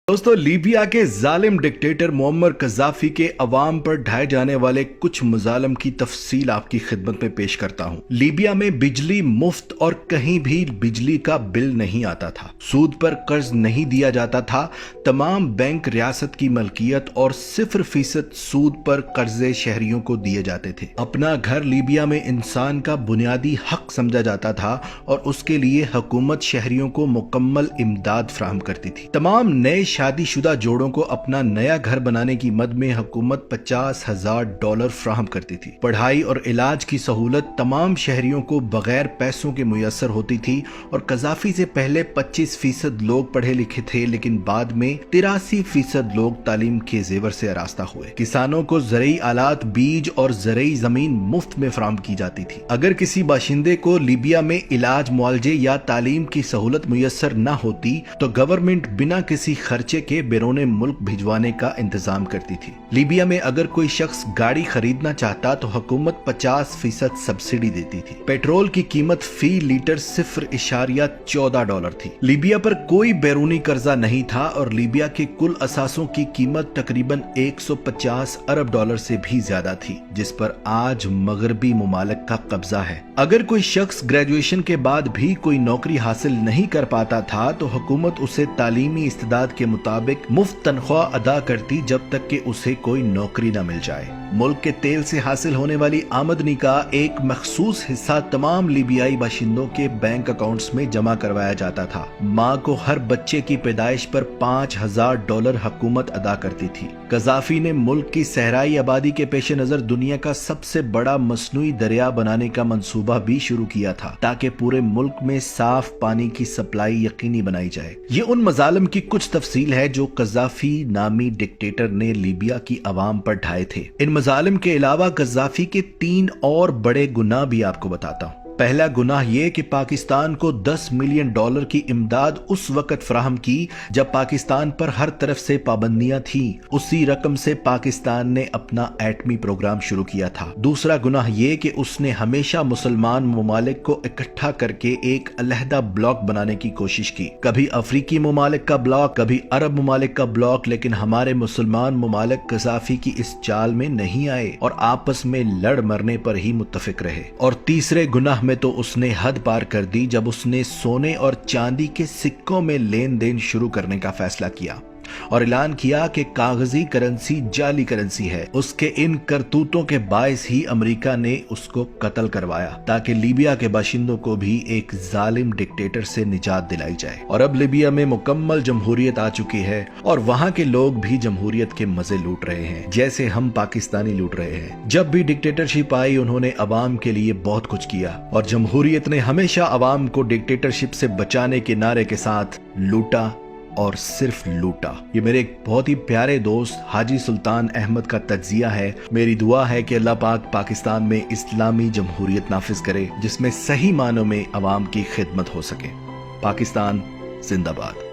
दोस्तों, लीबिया के जालिम डिक्टेटर मुअम्मर कज़ाफ़ी के अवाम पर ढाए जाने वाले कुछ मज़ालिम की तफसील आपकी खिदमत में पेश करता हूँ। लीबिया में बिजली मुफ्त और कहीं भी बिजली का बिल नहीं आता था। सूद पर कर्ज नहीं दिया जाता था। तमाम बैंक रियासत की मलकियत और 0% सूद पर कर्जे शहरियों को दिए जाते थे। अपना घर लीबिया में इंसान का बुनियादी हक समझा जाता था और उसके लिए हुकूमत शहरियों को मुकम्मल इमदाद फराहम करती थी। तमाम नए शादीशुदा जोड़ों को अपना नया घर बनाने की मद में हुकूमत $50,000 फराहम करती थी। पढ़ाई और इलाज की सहूलत तमाम शहरियों को बगैर पैसों के मुयस्सर होती थी और कज़ाफ़ी से पहले 25% लोग पढ़े लिखे थे, लेकिन बाद में 83% लोग तालीम के जेवर से आरास्ता हुए। किसानों को ज़रई आलात, बीज और ज़रई जमीन मुफ्त में फराहम की जाती थी। अगर किसी बाशिंदे को लीबिया में इलाज, मुआलजे या तालीम की सहूलत मुयस्सर न होती तो गवर्नमेंट बिना किसी खर्चे के बैरून मुल्क भिजवाने का इंतजाम करती थी। लीबिया में अगर कोई शख्स गाड़ी खरीदना चाहता तो हुकूमत 50% सब्सिडी देती थी। पेट्रोल की कीमत फी लीटर $0.14 थी। लीबिया पर कोई बैरूनी कर्जा नहीं था और लीबिया के कुल असासों की कीमत तकरीबन $150 अरब से भी ज्यादा थी, जिस पर आज मगरबी मुमालिक का कब्जा है। अगर कोई शख्स ग्रेजुएशन के बाद भी कोई नौकरी हासिल नहीं कर पाता था तो हुकूमत उसे तालीमी इस्तिदाद के मुताबिक मुफ्त तनख्वाह अदा करती जब तक कि उसे कोई नौकरी न मिल जाए। मुल्क के तेल से हासिल होने वाली आमदनी का एक मखसूस हिस्सा तमाम लीबियाई बाशिंदों के बैंक अकाउंट्स में जमा करवाया जाता था। माँ को हर बच्चे की पैदाइश पर $5,000 हुकूमत अदा करती थी। कज़ाफ़ी ने मुल्क की सहराई आबादी के पेश नजर दुनिया का सबसे बड़ा मसनूई दरिया बनाने का मंसूबा भी शुरू किया था, ताकि पूरे मुल्क में साफ पानी की सप्लाई यकीनी बनाई जाए। ये उन मजालिम की कुछ तफसील है जो कज़ाफ़ी नामी डिक्टेटर ने लीबिया की आवाम पर ढाए थे। इन मजालिम के अलावा कज़ाफ़ी के 3 और बड़े गुनाह भी आपको बताता हूँ। पहला गुनाह ये कि पाकिस्तान को $10 मिलियन की इमदाद उस वक्त फराहम की जब पाकिस्तान पर हर तरफ से पाबंदियां थी। उसी रकम से पाकिस्तान ने अपना एटमी प्रोग्राम शुरू किया था। दूसरा गुनाह ये कि उसने हमेशा मुसलमान ममालिक को इकट्ठा करके एक अलहदा ब्लॉक बनाने की कोशिश की। कभी अफ्रीकी ममालिक का ब्लॉक, कभी अरब ममालिक का ब्लॉक, लेकिन हमारे मुसलमान ममालिक कज़ाफ़ी की इस चाल में नहीं आए और आपस में लड़ मरने पर ही मुत्तफिक रहे। और तीसरे गुनाह में तो उसने हद पार कर दी जब उसने सोने और चांदी के सिक्कों में लेन देन शुरू करने का फैसला किया और ऐलान किया कि कागजी करेंसी जाली करेंसी है। उसके इन करतूतों के बायस ही अमेरिका ने उसको कत्ल करवाया ताकि लीबिया के बाशिंदों को भी एक जालिम डिक्टेटर से निजात दिलाई जाए। और अब लीबिया में मुकम्मल जमहूरियत आ चुकी है और वहाँ के लोग भी जमहूरियत के मजे लूट रहे हैं, जैसे हम पाकिस्तानी लूट रहे हैं। जब भी डिक्टेटरशिप आई उन्होंने अवाम के लिए बहुत कुछ किया और जमहूरियत ने हमेशा अवाम को डिक्टेटरशिप से बचाने के नारे के साथ लूटा और सिर्फ लूटा। ये मेरे एक बहुत ही प्यारे दोस्त हाजी सुल्तान अहमद का तज्जिया है। मेरी दुआ है कि अल्लाह पाक पाकिस्तान में इस्लामी जमहूरियत नाफिज करे जिसमें सही मानों में अवाम की खिदमत हो सके। पाकिस्तान जिंदाबाद।